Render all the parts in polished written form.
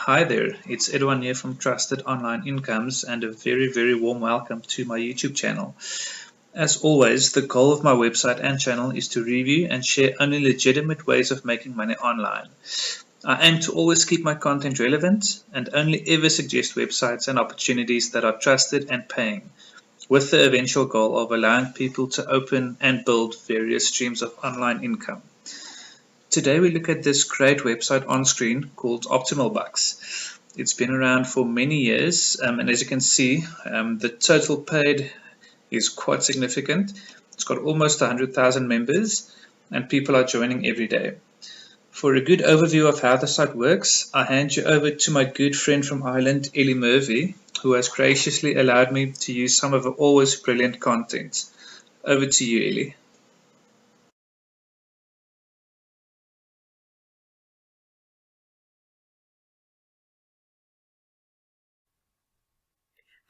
Hi there, it's Edwin here from Trusted Online Incomes and a very warm welcome to my YouTube channel. As always, the goal of my website and channel is to review and share only legitimate ways of making money online. I aim to always keep my content relevant and only ever suggest websites and opportunities that are trusted and paying, with the eventual goal of allowing people to open and build various streams of online income. Today we look at this great website on screen called Optimalbux. It's been around for many years, and as you can see, the total paid is quite significant. It's got almost 100,000 members, and people are joining every day. For a good overview of how the site works, I hand you over to my good friend from Ireland, Ellie Murphy, who has graciously allowed me to use some of her always brilliant content. Over to you, Ellie.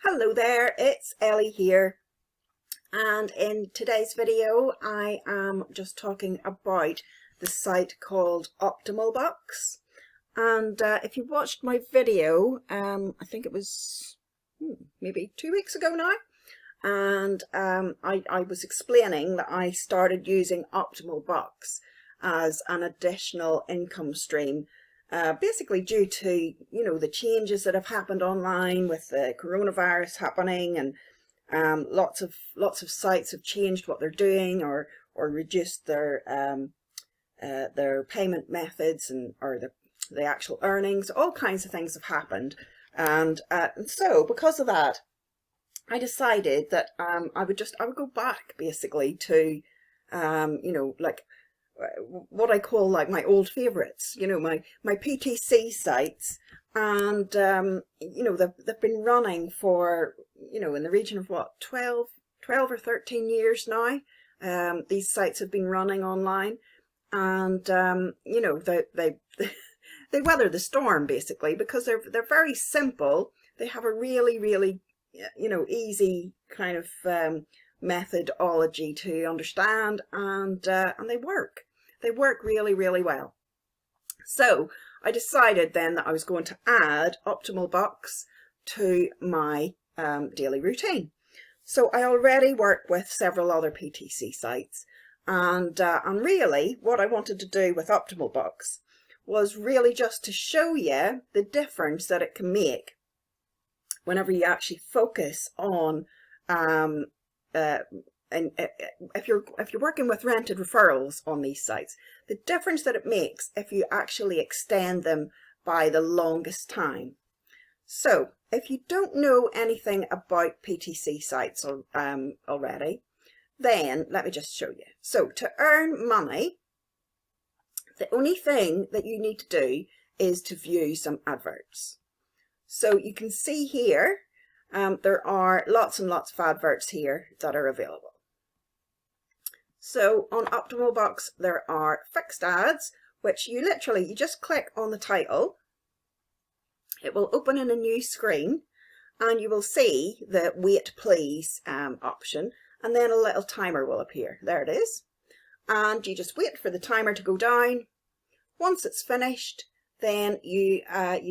Hello there, it's Ellie here, and in today's video I am just talking about the site called Optimalbux. And if you watched my video, I think it was maybe 2 weeks ago now, and I was explaining that I started using Optimalbux as an additional income stream, basically due to the changes that have happened online with the coronavirus happening, and lots of sites have changed what they're doing or reduced their payment methods or the actual earnings. All kinds of things have happened, and so because of that, I decided that I would go back basically to like what I call like my old favorites, my PTC sites. And they've been running for in the region of what, 12 or 13 years now. These sites have been running online, and they they weather the storm basically because they're very simple. They have a really easy kind of methodology to understand, and they work. They work really well. So I decided then that I was going to add Optimalbux to my daily routine. So I already work with several other PTC sites, and really what I wanted to do with Optimalbux was really just to show you the difference that it can make whenever you actually focus on and if you're working with rented referrals on these sites, the difference that it makes if you actually extend them by the longest time. So if you don't know anything about PTC sites already, then let me just show you. So to earn money, the only thing that you need to do is to view some adverts. So you can see here, there are lots and lots of adverts here that are available. So on Optimalbux there are fixed ads, which you just click on the title. It will open in a new screen, and you will see the wait please option, and then a little timer will appear. There it is. And you just wait for the timer to go down. Once it's finished, then you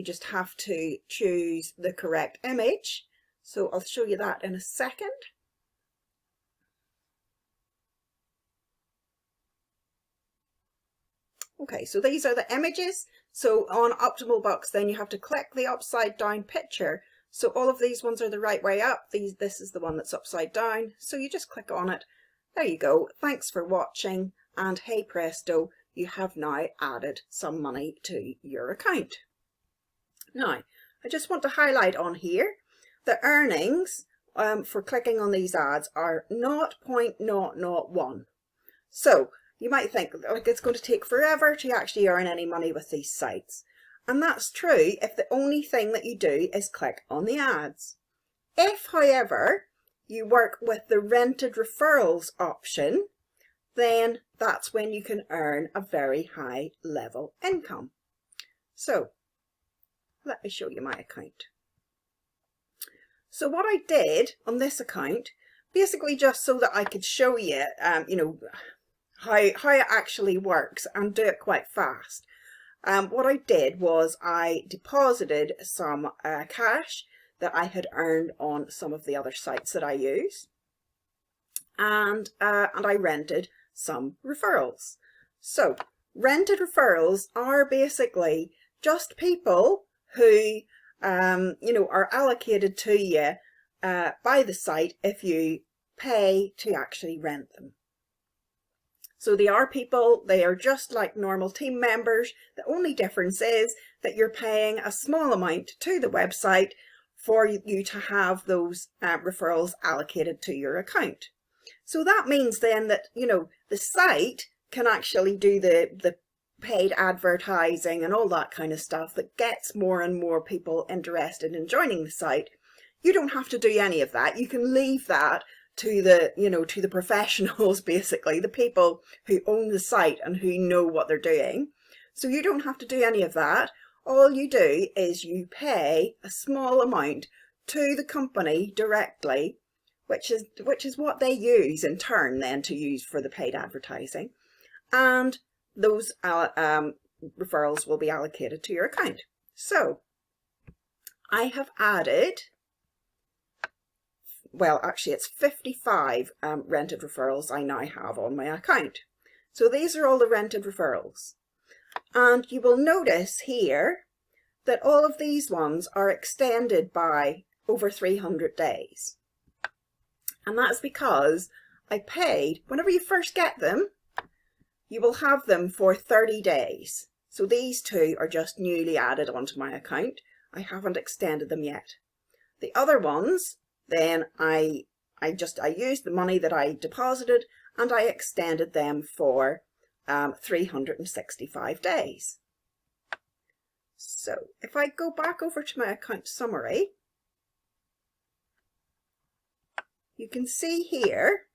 just have to choose the correct image. So I'll show you that in a second. Okay, so these are the images. So on Optimalbux, then you have to click the upside down picture. So all of these ones are the right way up. This is the one that's upside down. So you just click on it. There you go. Thanks for watching. And hey presto, you have now added some money to your account. Now, I just want to highlight on here, the earnings for clicking on these ads are 0.001. So you might think like it's going to take forever to actually earn any money with these sites. And that's true if the only thing that you do is click on the ads. If, however, you work with the rented referrals option, then that's when you can earn a very high level income. So let me show you my account. So what I did on this account, basically just so that I could show you, how it actually works and do it quite fast. what I did was I deposited some cash that I had earned on some of the other sites that I use, and I rented some referrals. So rented referrals are basically just people who you know, are allocated to you by the site if you pay to actually rent them. So they are people, they are just like normal team members. The only difference is that you're paying a small amount to the website for you to have those referrals allocated to your account. So that means then that, you know, the site can actually do the paid advertising and all that kind of stuff that gets more and more people interested in joining the site. You don't have to do any of that. You can leave that to the, you know, to the professionals, basically, the people who own the site and who know what they're doing. So you don't have to do any of that. All you do is you pay a small amount to the company directly, which is what they use in turn then to use for the paid advertising. And those referrals will be allocated to your account. So I have added, well, actually it's 55 rented referrals I now have on my account. So these are all the rented referrals. And you will notice here that all of these ones are extended by over 300 days. And that's because I paid, whenever you first get them, you will have them for 30 days. So these two are just newly added onto my account. I haven't extended them yet. The other ones, then I used the money that I deposited and I extended them for 365 days. So if I go back over to my account summary, you can see here,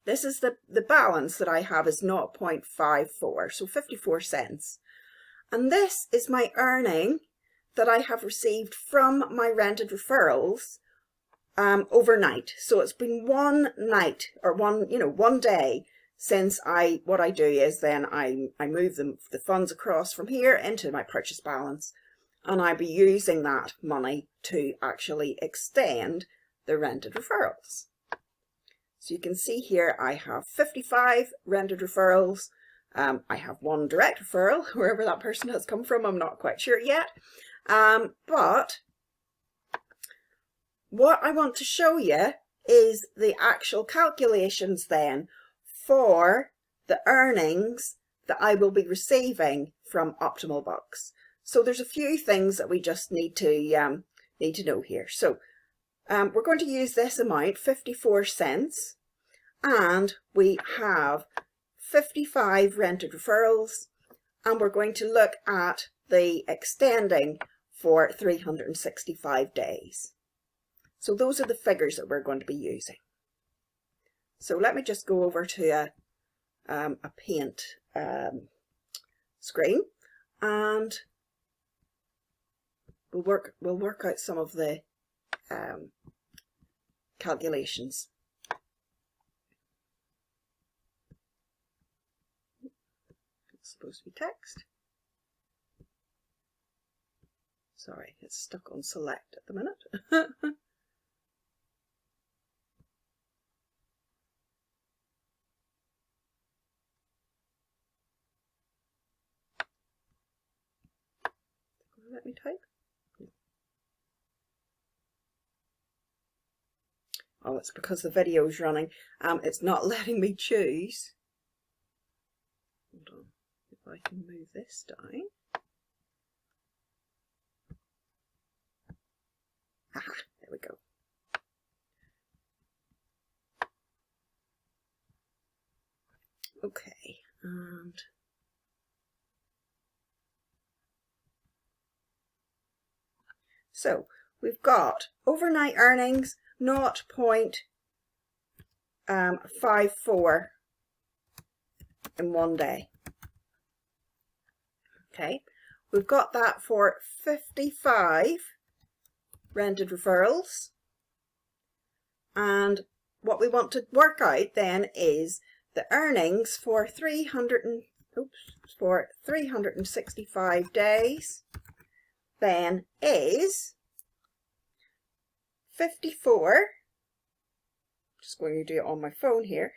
this is the balance that I have is 0.54, so 54 cents. And this is my earning that I have received from my rented referrals overnight. So it's been one night or one day since what I do is then I move the funds across from here into my purchase balance, and I'll be using that money to actually extend the rented referrals. So you can see here I have 55 rented referrals. I have one direct referral, wherever that person has come from, I'm not quite sure yet. But what I want to show you is the actual calculations then for the earnings that I will be receiving from Optimalbux. So there's a few things that we just need to know here. So we're going to use this amount, 54 cents, and we have 55 rented referrals, and we're going to look at the extending for 365 days. So those are the figures that we're going to be using. So let me just go over to a paint screen, and we'll work out some of the calculations. It's supposed to be text. Sorry, it's stuck on select at the minute. Let me type. Oh, it's because the video is running. It's not letting me choose. Hold on, if I can move this down. Haha, there we go. Okay, and so we've got overnight earnings 0.54 in one day. Okay, we've got that for 55 rented referrals, and what we want to work out then is the earnings for for 365 days, then is 54, just going to do it on my phone here,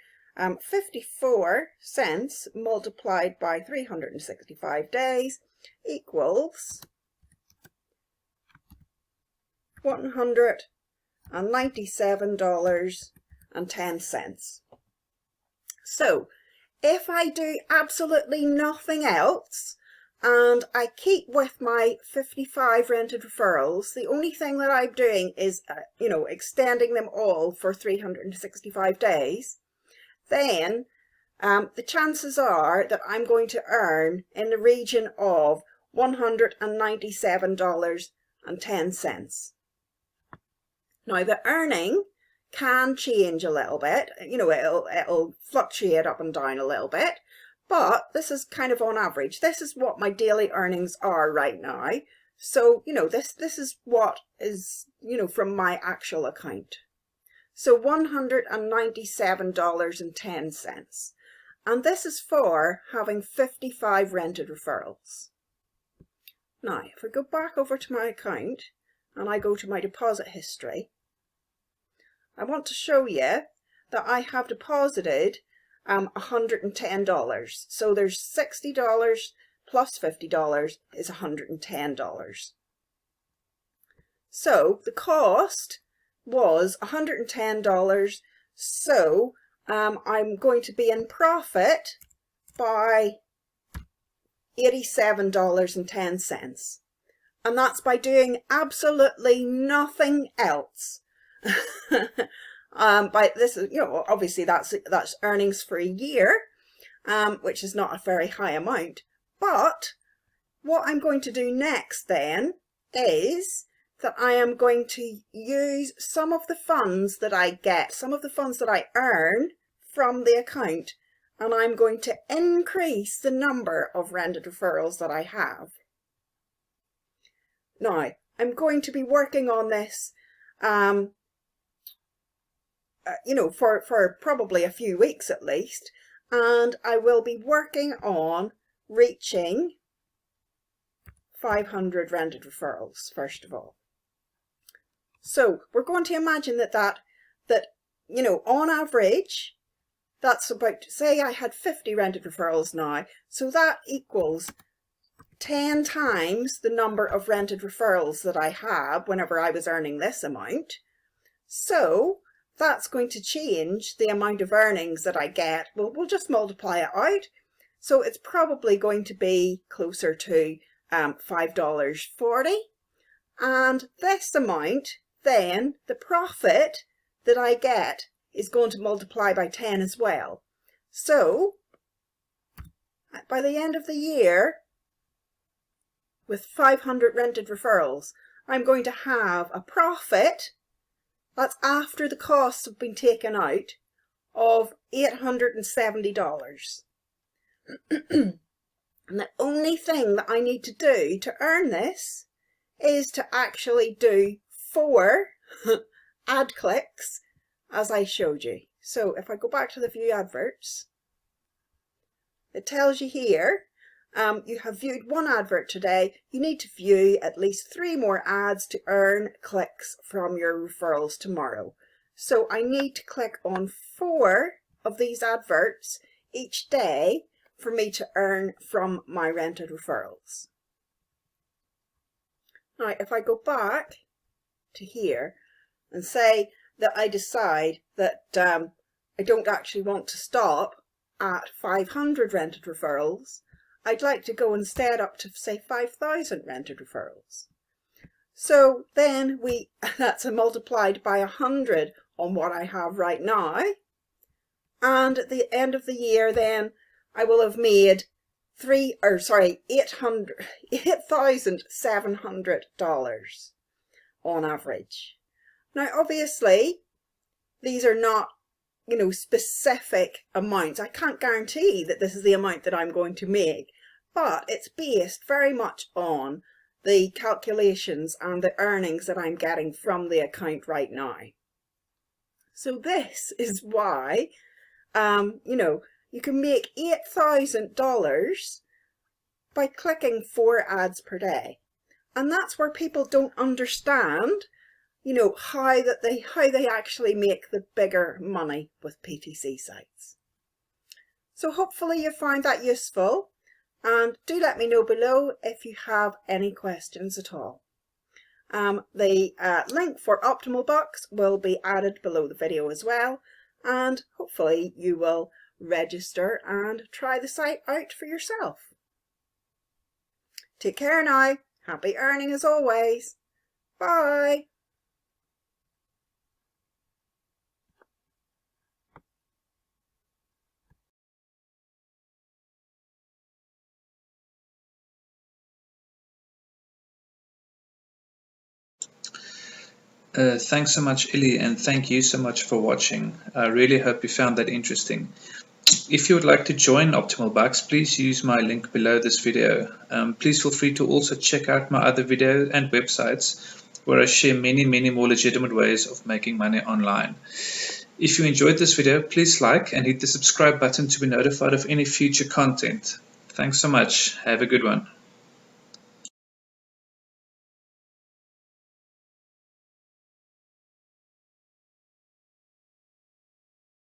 54 cents multiplied by 365 days equals $197.10. So if I do absolutely nothing else and I keep with my 55 rented referrals, the only thing that I'm doing is, extending them all for 365 days, then the chances are that I'm going to earn in the region of $197.10. Now the earning can change a little bit, it'll fluctuate up and down a little bit, but this is kind of on average. This is what my daily earnings are right now. So, this is what is, from my actual account. So $197.10. And this is for having 55 rented referrals. Now, if we go back over to my account and I go to my deposit history, I want to show you that I have deposited $110. So there's $60 plus $50 is $110. So the cost was $110. So I'm going to be in profit by $87.10. And that's by doing absolutely nothing else. But this is, obviously that's earnings for a year, which is not a very high amount. But what I'm going to do next then is that I am going to use some of the funds that I get, some of the funds that I earn from the account, and I'm going to increase the number of rented referrals that I have. Now, I'm going to be working on this for probably a few weeks at least, and I will be working on reaching 500 rented referrals first of all. So we're going to imagine that on average, that's about, say I had 50 rented referrals now, so that equals 10 times the number of rented referrals that I had whenever I was earning this amount. So that's going to change the amount of earnings that I get. We'll just multiply it out. So it's probably going to be closer to $5.40. And this amount, then the profit that I get is going to multiply by 10 as well. So by the end of the year, with 500 rented referrals, I'm going to have a profit, that's after the costs have been taken out, of $870. And the only thing that I need to do to earn this is to actually do 4 ad clicks as I showed you. So if I go back to the view adverts, it tells you here, you have viewed 1 advert today. You need to view at least 3 more ads to earn clicks from your referrals tomorrow. So I need to click on 4 of these adverts each day for me to earn from my rented referrals. Now, if I go back to here and say that I decide that I don't actually want to stop at 500 rented referrals, I'd like to go instead up to, say, 5,000 rented referrals. So then that's multiplied by 100 on what I have right now. And at the end of the year, then I will have made $8,700 on average. Now, obviously, these are not, specific amounts. I can't guarantee that this is the amount that I'm going to make, but it's based very much on the calculations and the earnings that I'm getting from the account right now. So this is why, You can make $8,000 by clicking 4 ads per day. And that's where people don't understand, you know, how they actually make the bigger money with PTC sites. So hopefully you found that useful, and do let me know below if you have any questions at all. The link for Optimalbux will be added below the video as well, and hopefully you will register and try the site out for yourself. Take care now. Happy earning as always. Bye. Thanks so much, Illy, and thank you so much for watching. I really hope you found that interesting. If you would like to join Optimalbux, please use my link below this video. Please feel free to also check out my other video and websites where I share many more legitimate ways of making money online. If you enjoyed this video, please like and hit the subscribe button to be notified of any future content. Thanks so much. Have a good one.